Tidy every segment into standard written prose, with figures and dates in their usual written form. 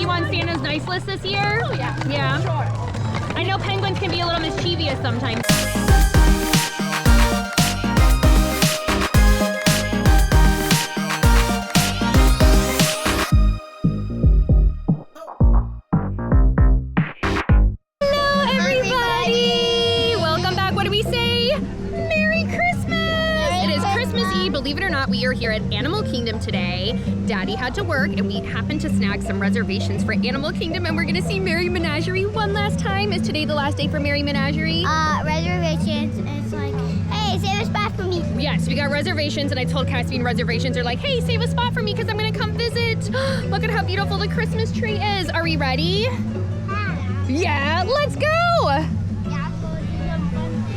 you on Santa's nice list this year? Oh, yeah. Yeah? Sure. I know penguins can be a little mischievous sometimes. Hello, everybody! Welcome back. What do we say? Merry Christmas! It is Christmas Eve. Believe it or not, we are here at Animal Kingdom today. Daddy had to work, and we happened to snag some reservations for Animal Kingdom, and we're gonna see Merry Menagerie one last time. Is today the last day for Merry Menagerie? Reservations, and it's like, hey, save a spot for me. Yes, we got reservations, and I told Caspian reservations are like, hey, save a spot for me because I'm gonna come visit. Look at how beautiful the Christmas tree is. Are we ready? Yeah, let's go.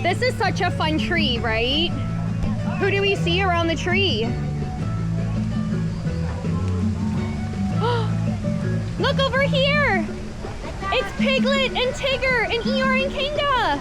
This is such a fun tree, right? Who do we see around the tree? Look over here. It's Piglet and Tigger and Eeyore and Kinga.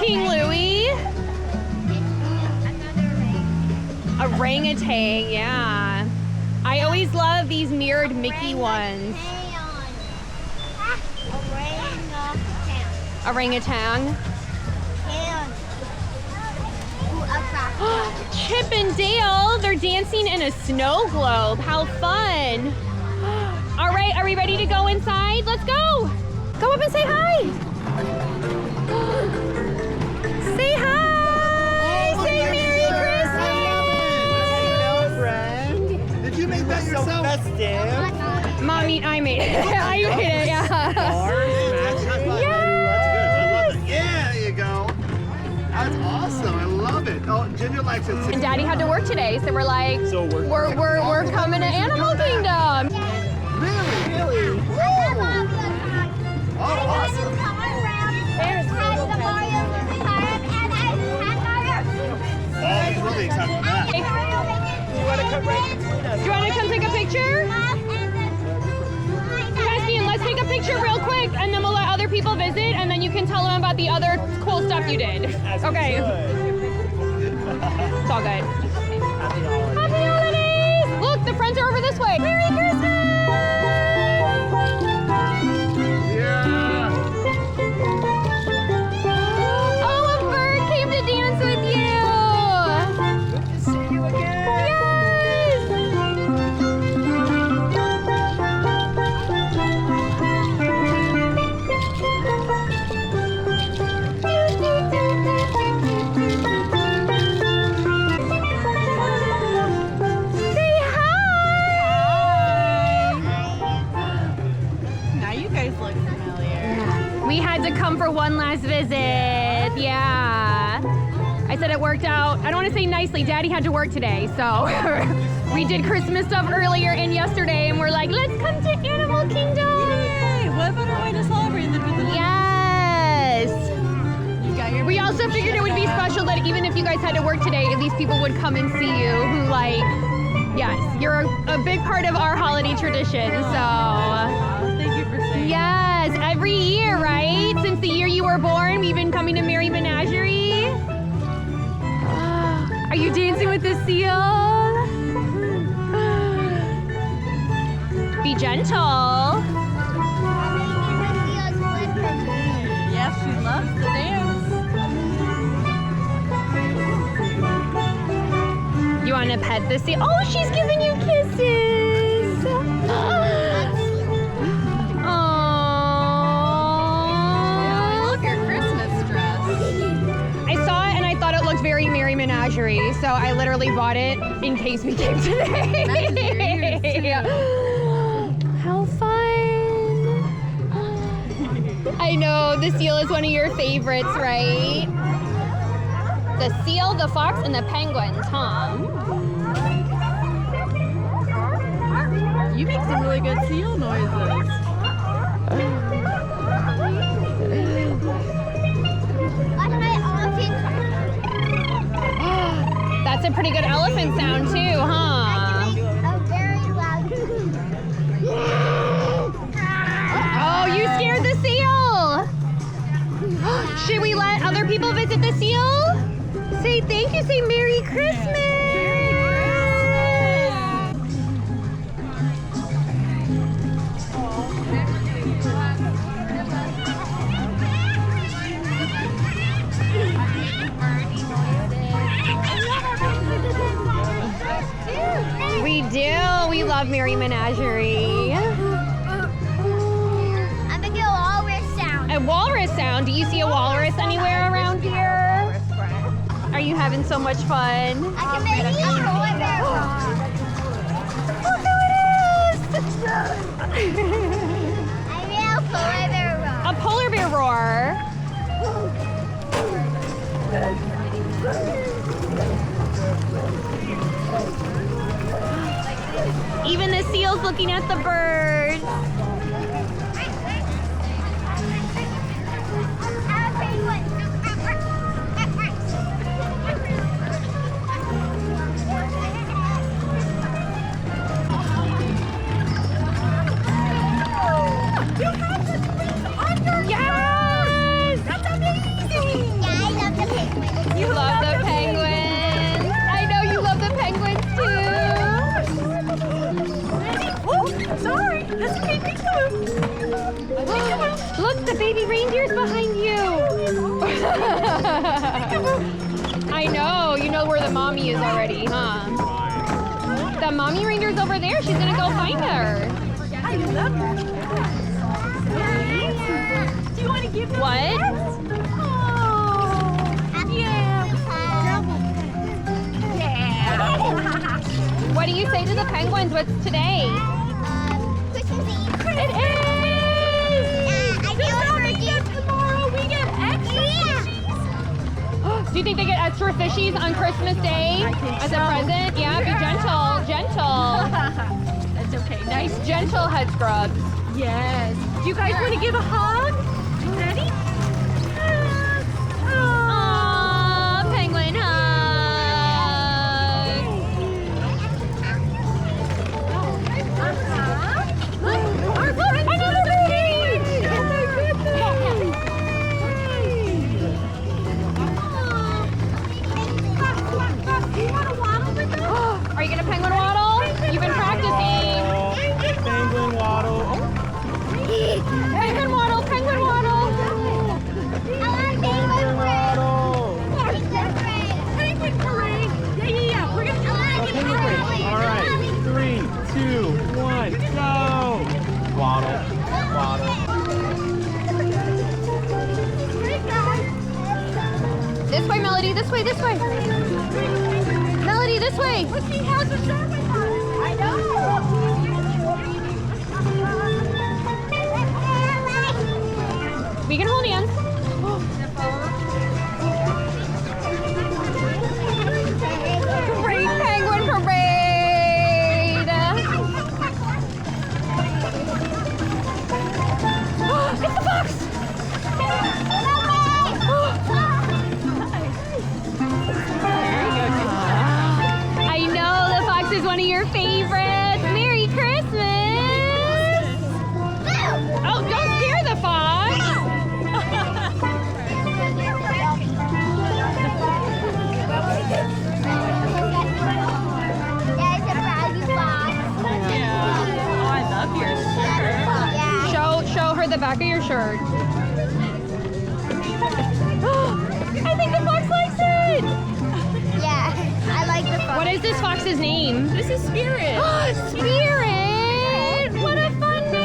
King Louie. Orangutan, yeah. I always love these mirrored Mickey ones. Orangutan. Chip and Dale, they're dancing in a snow globe. How fun. All right, are we ready to go inside? Let's go. Go up and say hi. Say hi. Say Merry Christmas. Did you make that yourself? Festive. Mommy, I made it. I made it, yeah. Yeah, there you go. That's awesome. I love it. Oh, Ginger likes it. And Daddy had to work today, so we're like, we're coming to Animal Kingdom. Really? Oh, awesome. Oh, he's really excited for that. Do you want to come take a picture? Caspian, let's take a picture real quick, and then we'll let other people visit, and then you can tell them about the other cool stuff you did. Okay. It's all good. Happy holidays! Look, the friends are over this way. Merry Christmas! Yeah. Oh, a bird came to dance with you! Good to see you again. We had to come for one last visit. Yeah. I said it worked out. I don't want to say nicely. Daddy had to work today, so we did Christmas stuff earlier and yesterday, and we're like, let's come to Animal Kingdom. Yay! What better way to celebrate than with the Yes. You got your We also figured it would be special that even if you guys had to work today, at least people would come and see you who yes, you're a big part of our holiday tradition, so. Thank you for saying Yes, every year, right? Since the year you were born, we've been coming to Merry Menagerie. Are you dancing with the seal? Be gentle. Yes, she loves to dance. You want to pet the seal? Oh, she's giving you kisses. Very Merry Menagerie, so I literally bought it in case we came today. How fun! I know, the seal is one of your favorites, right? The seal, the fox, and the penguins, huh? You make some really good seal noises. That's a pretty good elephant sound too, huh? Oh, you scared the seal! Should we let other people visit the seal? Say thank you, say Merry Christmas! love Merry Menagerie. I'm gonna do a walrus sound. A walrus sound. Do you see a walrus anywhere around here? Are you having so much fun? I can make a polar bear roar. Look who it is! I made a polar bear roar. A polar bear roar. Even the seal's looking at the birds. Yes! That's amazing! Yeah, I love the penguins. You love the penguins. I know you love the penguins too. Oh, sorry. That's okay. Me too. Look, the baby reindeer's behind you. I know. You know where the mommy is already, huh? The mommy reindeer's over there. She's gonna go find her. I love her. Do you want to give them What? a pet? What do you say to the penguins? What's today? Christmas Eve. It is! I feel like Tomorrow we get extra. Do you think they get extra fishies on Christmas Day I think as so. a present? Yeah, be gentle, gentle. That's okay. Nice. Gentle head scrubs. Yes. Do you guys want to give a hug? Ready? Aww, penguin hug. Another baby! Are you gonna penguin waddle? You've been practicing. Penguin waddle. Penguin waddle, penguin waddle. Penguin waddle. Penguin parade. Yeah. We're going to Penguin parade. All right. 3, 2, 1, go. Waddle. Waddle. This way, Melody, this way, this way. Melody, this way. He has a shirt with her. I know. We can hold hands. Great penguin parade. It's the fox. I know the fox is one of your favorites. Merry Christmas. Oh, don't scare the fox. Oh, I love your shirt. Show her the back of your shirt. I think the fox likes it. Yeah, I like the fun. What is this fox's name? This is Spirit. Spirit! What a fun name!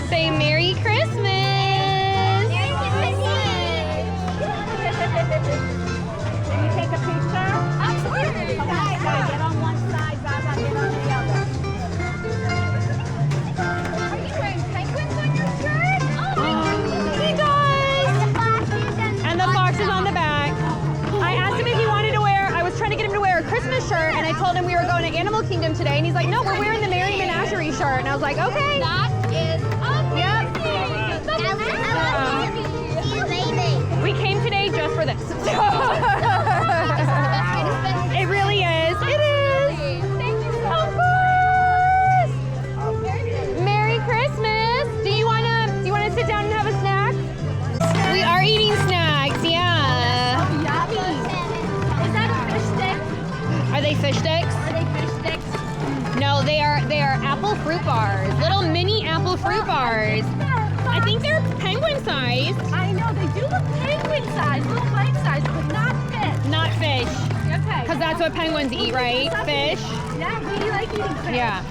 Say Merry Christmas! Can you take a picture? Absolutely. Get on one side, Zaza, get on the other. Are you wearing penguins on your shirt? He does! And the fox is on the back. I asked him if he wanted to wear, I was trying to get him to wear a Christmas shirt, and I told him we were going to Animal Kingdom today, and he's like, no, we're wearing the Merry Menagerie shirt. And I was like, okay. That is amazing. We came today just for this. It really is. It is. No, they are apple fruit bars. Little mini apple fruit bars. I think they're penguin size. I know, they do look penguin size, little bite size, but not fish. Not fish. Okay. Because that's what penguins eat, right? Fish. Yeah, we like eating fish. Yeah.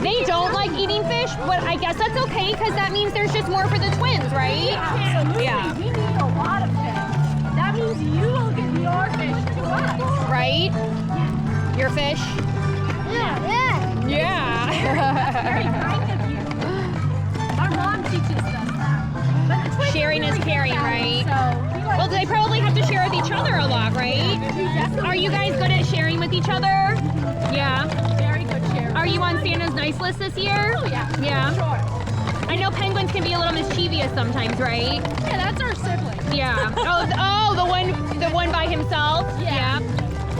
They don't like eating fish, but I guess that's okay because that means there's just more for the twins, right? Absolutely. Yeah. We need a lot of fish. That means you will give your fish to us. Right? Your fish? Yeah. Yeah. Very kind of you. Our mom teaches us that. But the twins Sharing is really caring, good at right? it, So we like Well, they probably have to share with each other a lot, right? Are you guys good at sharing with each other? Yeah. very good share. Are you on Santa's nice list this year? Oh, yeah. Yeah. Sure. I know penguins can be a little mischievous sometimes, right? Yeah, that's our sibling. Yeah. Oh, the one by himself? Yeah.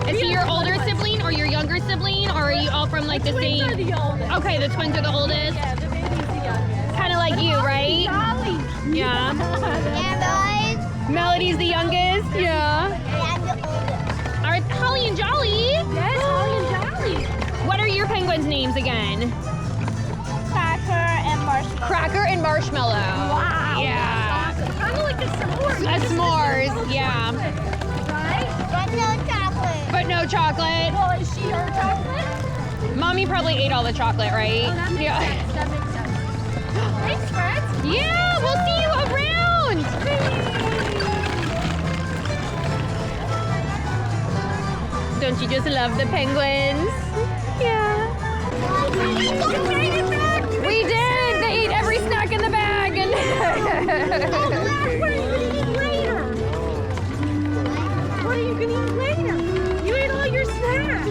Is he your older sibling or your younger sibling, or are you all from like the Twins same? are the oldest. Okay, the twins are the oldest. Yeah, the baby's the youngest. Kind of like you, right? Dolly. Yeah. And Melody's the youngest. Yeah. All right, Holly and Jolly. Yes, Holly and Dolly. What are your penguins' names again? Cracker and marshmallow. Cracker and Marshmallow. Wow. Yeah. Kind of like a s'more. A s'mores, yeah. Right? But no chocolate. But no chocolate. Well, is she her chocolate? Mommy probably ate all the chocolate, right? Oh, that makes Yeah. sense. That makes sense. Thanks, friends. Yeah, we'll see you around. Don't you just love the penguins? Yeah. We did. They ate every snack in the bag. And What are you going to eat later? What are you going to eat later? You ate all your snacks.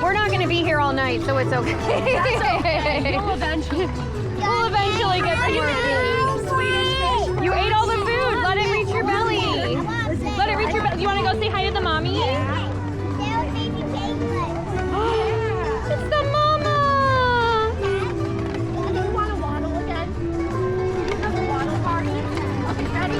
we're not going to be here all night, so it's okay. That's okay. You'll eventually. We'll eventually get some more food. Swedish fish. You ate all the food. Let it reach your belly. Let it reach your belly. You want to go say hi to the mommy? It's the mama. Do you want to waddle again? Do you have a waddle party? Okay, ready?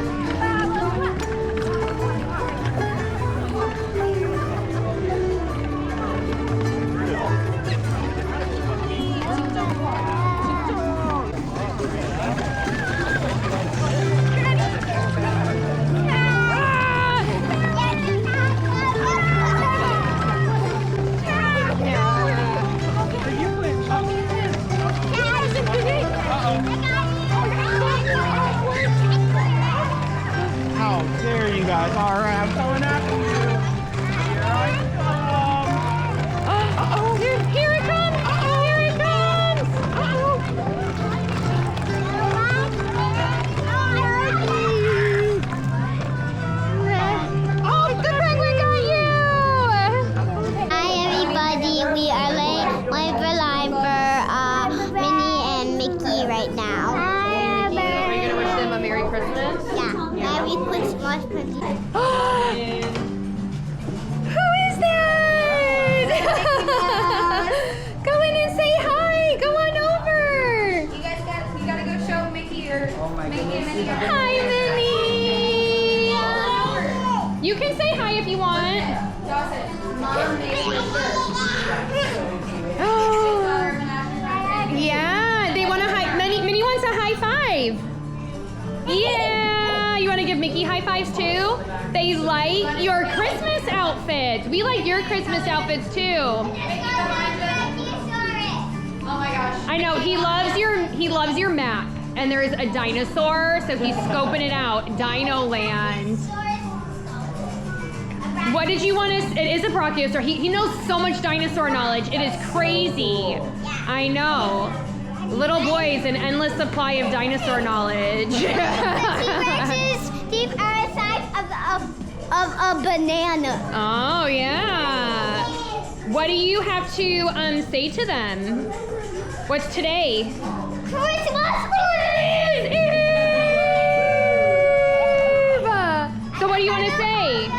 How dare you guys? All right, I'm coming after you. Here I come. Oh, here it comes. Here it comes. Oh, the penguin got you. Hi everybody, we are line for Minnie and Mickey right now. Hi, Are you going to wish them a Merry Christmas? Yeah, Merry Christmas. Who is that? Go in and say hi. Go on over. You gotta go show Mickey or Mickey and Minnie. Hi, Minnie. You can say hi if you want. Yeah, they want a high. Minnie wants a high five. Yeah, you want to give Mickey high fives too? They like your Christmas outfits. We like your Christmas outfits too. Oh my gosh. I know he loves your map, and there is a dinosaur, so he's scoping it out. Dino Land. What did you want to? It is a brachiosaur. He knows so much dinosaur knowledge. It is crazy. I know. Little boys, an endless supply of dinosaur knowledge. T-Rexes, deep are the size of a banana. Oh yeah. What do you have to say to them? What's today? Christmas! Eve! So what do you want to say?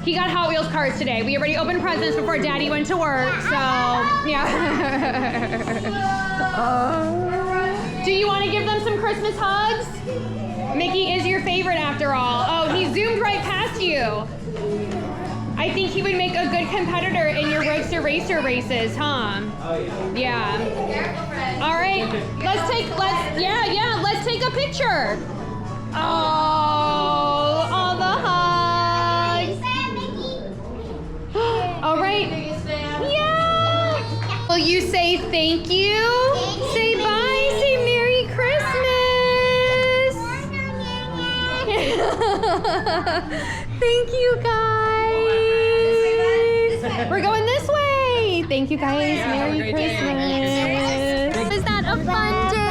He got Hot Wheels cars today. We already opened presents before Daddy went to work, so yeah. Do you want to give them some Christmas hugs? Mickey is your favorite after all. Oh, he zoomed right past you. I think he would make a good competitor in your roadster racer races, huh? Oh, yeah. Yeah. Careful, Fred. All right. Let's take a picture. Oh, all the hugs. All right. Yeah. Will you say thank you? Say bye. Say Merry Christmas. Thank you, guys. We're going this way. Thank you, guys. Merry Christmas. Was that a fun day?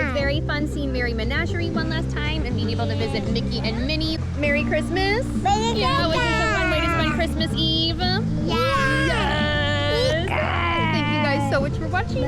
It was very fun seeing Merry Menagerie one last time and being able to visit Mickey and Minnie. Merry Christmas. Yeah, was this a fun way to spend Christmas Eve? Yes. Thank you guys so much for watching.